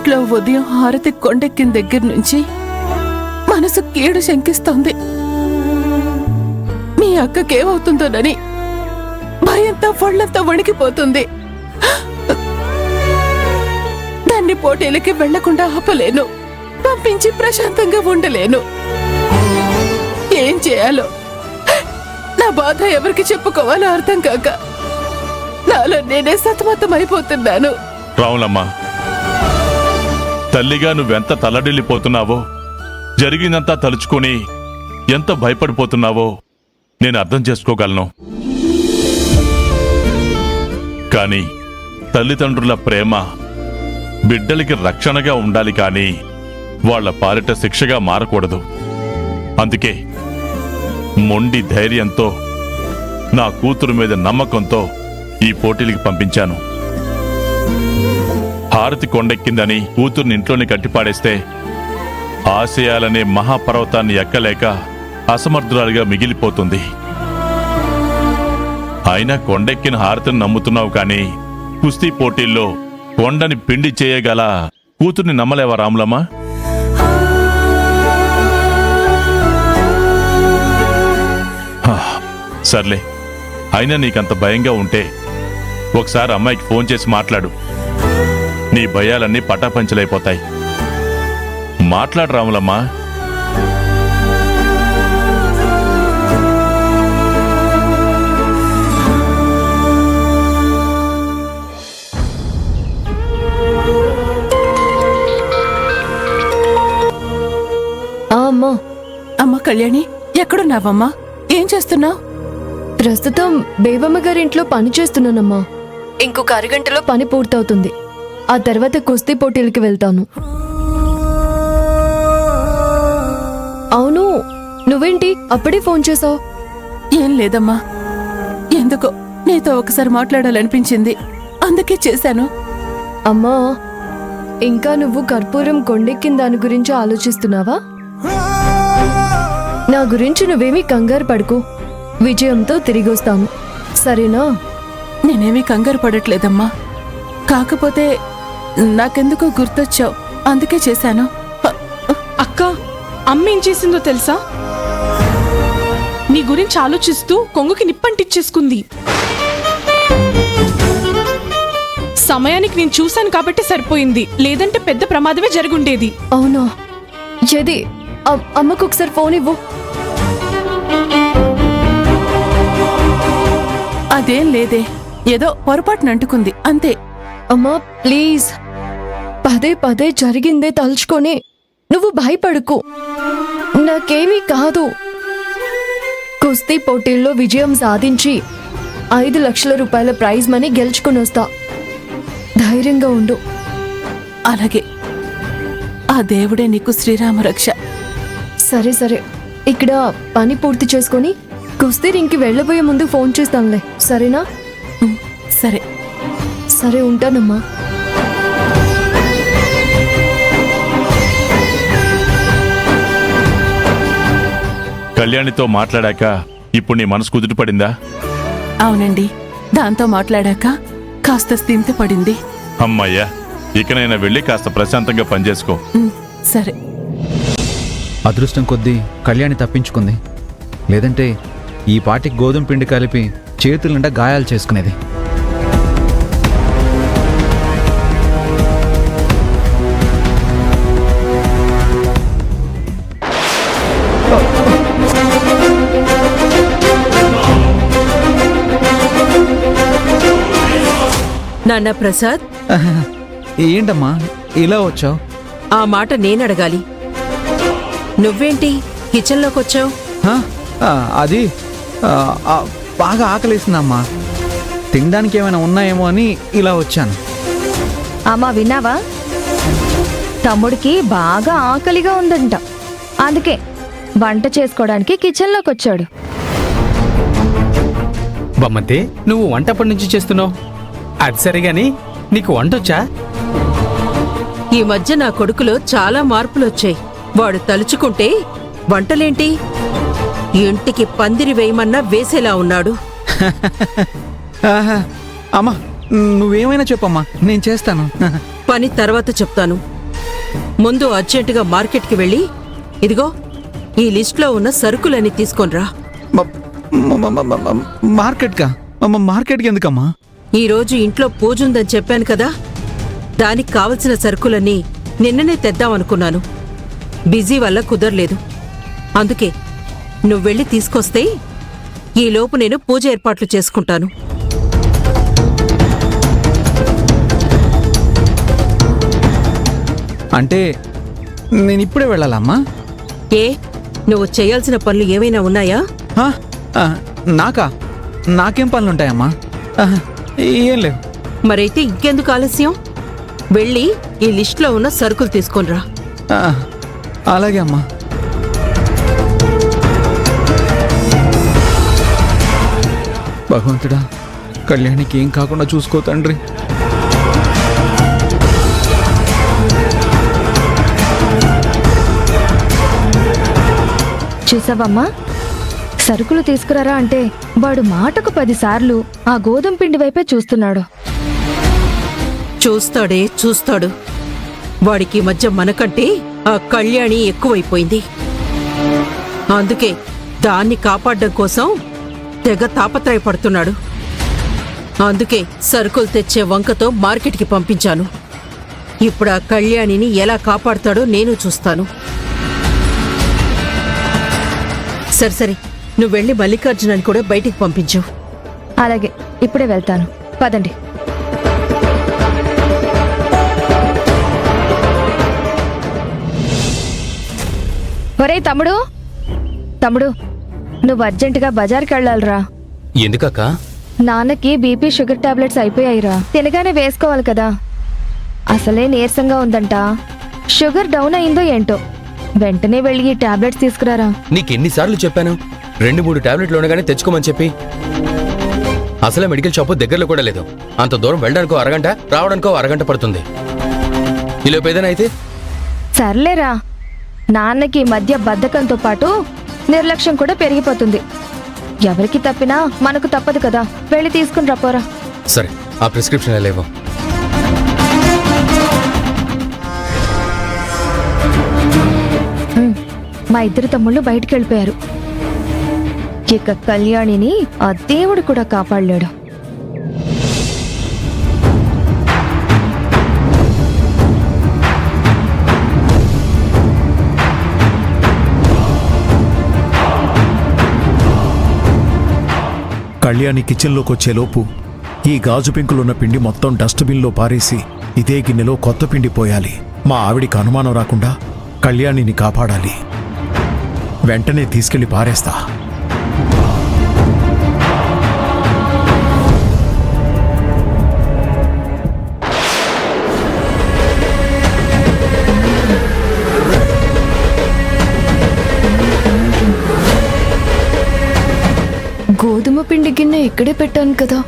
ఇంట్లో ఉదయం హారతి కొండెక్కిన దగ్గర నుంచి మనసు కీడు శంకిస్తోంది. మీ అక్కకేమవుతుందోనని భయంతో ఒళ్ళంతా వణికిపోతుంది. దాన్ని పోటీలకి వెళ్లకుండా ఆపలేను, పంపించి ప్రశాంతంగా ఉండలేను. ఏం చేయాలో, నా బాధ ఎవరికి చెప్పుకోవాలో అర్థం కాక నాలో నేనే సతమతమైపోతున్నాను. రావులమ్మా, తల్లిగా నువ్వెంత తల్లడిల్లిపోతున్నావో, జరిగినంతా తలుచుకుని ఎంత భయపడిపోతున్నావో నేను అర్థం చేసుకోగలను. కానీ తల్లిదండ్రుల ప్రేమ బిడ్డలకి రక్షణగా ఉండాలి, కానీ వాళ్ల పాలిట శిక్షగా మారకూడదు. అందుకే మొండి ధైర్యంతో, నా కూతురు మీద నమ్మకంతో ఈ పోటీలకి పంపించాను. హారతి కొండెక్కిందని కూతుర్ని ఇంట్లోనే కట్టిపాడేస్తే ఆశయాలనే మహాపర్వతాన్ని ఎక్కలేక అసమర్థురాలిగా మిగిలిపోతుంది. అయినా కొండెక్కిన హారతిని నమ్ముతున్నావు, కానీ కుస్తీ పోటీల్లో కొండని పిండి చేయగల కూతుర్ని నమ్మలేవా రాములమ్మ? సర్లే, అయినా నీకంత భయంగా ఉంటే ఒకసారి అమ్మాయికి ఫోన్ చేసి మాట్లాడు. నీ భయాలన్నీ పటాపంచలైపోతాయి. మాట్లాడు రాములమ్మా. అమ్మా కళ్యాణి, ఎక్కడున్నావమ్మా? ఏం చేస్తున్నావు? ప్రస్తుతం బేబమ్మ గారింట్లో పని చేస్తున్నానమ్మా. ఇంకొక అరగంటలో పని పూర్తవుతుంది. ఆ తర్వాత కుస్తీ పోటీలకి వెళ్తాను. అవును, నువ్వేంటి అప్పుడే ఫోన్ చేసావు? ఏం లేదమ్మా, ఎందుకో నీతో ఒకసారి మాట్లాడాలనిపించింది, అందుకే చేశాను. అమ్మా, ఇంకా నువ్వు కర్పూరం కొండెక్కిన దాని గురించి ఆలోచిస్తున్నావా? నా గురించి నువ్వేమీ కంగారు పడుకు. విజయంతో తిరిగొస్తాను, సరేనా? నేనేమీ కంగారు పడట్లేదమ్మా, కాకపోతే నాకెందుకో గుర్తొచ్చావు, అందుకే చేశాను. అక్క, అమ్మ ఏం చేసిందో తెలుసా? నీ గురించి ఆలోచిస్తూ కొంగుకి నిప్పంటిచ్చేసుకుంది. సమయానికి నేను చూశాను కాబట్టి సరిపోయింది, లేదంటే పెద్ద ప్రమాదమే జరుగుండేది. అవునా? ఏది, అమ్మకు ఒకసారి ఫోన్ ఇవ్వు. అదేం లేదే, ఏదో పొరపాటున అంటుకుంది అంతే. అమ్మా ప్లీజ్, పదే పదే జరిగిందే తలుచుకొని నువ్వు భయపడుకు. నాకేమీ కాదు. కుస్తీ పోటీల్లో విజయం సాధించి 5 లక్షల రూపాయల ప్రైజ్ మనీ గెలుచుకుని వస్తా. ధైర్యంగా ఉండు. అలాగే, ఆ దేవుడే నీకు శ్రీరామ రక్ష. సరే సరే, ఇక్కడ పని పూర్తి చేసుకొని కుస్తీ రింగ్కి వెళ్ళబోయే ముందు ఫోన్ చేస్తానులే, సరేనా? సరే సరే, ఉంటానమ్మా. కళ్యాణితో మాట్లాడాక ఇప్పుడు నీ మనసు కుదుటపడిందా? అవునండి, దాంతో మాట్లాడాక కాస్త స్థిమిత పడింది. అమ్మయ్యా, ఇకనైనా వెళ్ళి కాస్త ప్రశాంతంగా పనిచేసుకో. సరే. అదృష్టం కొద్దీ కళ్యాణి తప్పించుకుంది, లేదంటే ఈ పాటికి గోధుమ పిండి కలిపి చేతుల నిండా గాయాలు చేసుకునేది. నాన్న ప్రసాద్, ఏంటమ్మా ఇలా వచ్చావు? ఆ మాట నేనడగాలి, నువ్వేంటి కిచెన్లోకి వచ్చావు? అది బాగా ఆకలేసిందమ్మా, తినడానికి ఏమైనా ఉన్నాయేమో అని ఇలా వచ్చాను. అమ్మా విన్నావా? తమ్ముడికి బాగా ఆకలిగా ఉందంట, అందుకే వంట చేసుకోవడానికి కిచెన్లోకి వచ్చాడు. బొమ్మతే, నువ్వు వంట ఎప్పటి నుంచి చేస్తున్నావు? అది సరిగాని నీకు వంటొచ్చా? ఈ మధ్య నా కొడుకులో చాలా మార్పులొచ్చాయి. వాడు తలుచుకుంటే వంటలేంటి, ఇంటికి పందిరి వేయమన్నా వేసేలా ఉన్నాడు. అమ్మా, నువ్వేమైనా చెప్పమ్మా, నేను చేస్తాను. పని తర్వాత చెప్తాను, ముందు అర్జెంటుగా మార్కెట్కి వెళ్ళి ఇదిగో ఈ లిస్ట్లో ఉన్న సరుకులన్నీ తీసుకొనిరా. మార్కెట్కా? మార్కెట్కి ఎందుకమ్మా? ఈరోజు ఇంట్లో పూజ ఉందని చెప్పాను కదా, దానికి కావలసిన సరుకులన్నీ నిన్ననే తెద్దామనుకున్నాను. బిజీ వల్ల కుదరలేదు. అందుకే నువ్వెళ్ళి తీసుకొస్తే ఈలోపు నేను పూజ ఏర్పాట్లు చేసుకుంటాను. అంటే నేను ఇప్పుడే వెళ్ళాలమ్మా? ఏ నువ్వు చేయాల్సిన పనులు ఏమైనా ఉన్నాయా? ఆ, ఆ, నాకేం పనులుంటాయమ్మా? ఏం లేవు. మరైతే ఇంకెందుకు ఆలస్యం? వెళ్ళి ఈ లిస్ట్లో ఉన్న సరుకులు తీసుకొనిరా. అలాగే అమ్మా. భగవంతుడా, కళ్యాణికి ఏం కాకుండా చూసుకో తండ్రి. చూసావమ్మా, సరుకులు తీసుకురారా అంటే వాడు మాటకు 10 సార్లు ఆ గోధుమ పిండి వైపే చూస్తున్నాడు. చూస్తాడు. వాడికి ఈ మధ్య మనకంటే ఆ కళ్యాణి ఎక్కువైపోయింది. అందుకే దాన్ని కాపాడడం కోసం తెగ తాపత్రయపడుతున్నాడు. అందుకే సరుకులు తెచ్చే వంకతో మార్కెట్కి పంపించాను. ఇప్పుడు ఆ కళ్యాణిని ఎలా కాపాడుతాడో నేను చూస్తాను. సరే నువ్వు వెళ్ళి మల్లికార్జునని కూడా బయటికి పంపించు. అలాగే, ఇప్పుడే వెళ్తాను. పదండి. ఒరే తమ్ముడు, నువ్వు అర్జెంటుగా బజార్కి వెళ్ళాలిరా. ఎందుకక్క? నాన్నకి బీపీ షుగర్ టాబ్లెట్స్ అయిపోయాయిరా. తినగానే వేసుకోవాలి కదా. అసలే నీరసంగా ఉందంట. షుగర్ డౌన్ అయిందో ఏంటో. వెంటనే వెళ్ళి ఈ టాబ్లెట్స్ తీసుకురారా. నీకెన్నిసార్లు చెప్పాను 2-3 టాబ్లెట్లు ఉండగానే తెచ్చుకోమని చెప్పి? అసలే మెడికల్ షాపు దగ్గరలో కూడా లేదు. అంత దూరం వెళ్ళడానికో అరగంట, రావడానికో అరగంట పడుతుంది. ఈలోపు ఏదైనా అయితే? సర్లేరా, నాన్నకి ఈ మధ్య బద్ధకంతో పాటు నిర్లక్ష్యం కూడా పెరిగిపోతుంది. ఎవరికి తప్పినా మనకు తప్పదు కదా. వెళ్ళి తీసుకుని రాపోరా. సరే, ఆ ప్రిస్క్రిప్షన్ లేవు. మా ఇద్దరు తమ్ముళ్ళు బయటికి వెళ్ళిపోయారు. ఇక కళ్యాణిని ఆ దేవుడు కూడా కాపాడలేడు. కళ్యాణి కిచెన్లోకి వచ్చేలోపు ఈ గాజు పెంకులున్న పిండి మొత్తం డస్ట్బిన్లో పారేసి ఇదే గిన్నెలో కొత్త పిండి పోయాలి. మా ఆవిడికి అనుమానం రాకుండా కళ్యాణిని కాపాడాలి. వెంటనే తీసుకెళ్లి పారేస్తా. గోధుమ పిండి గిన్నె ఇక్కడే పెట్టాను కదా.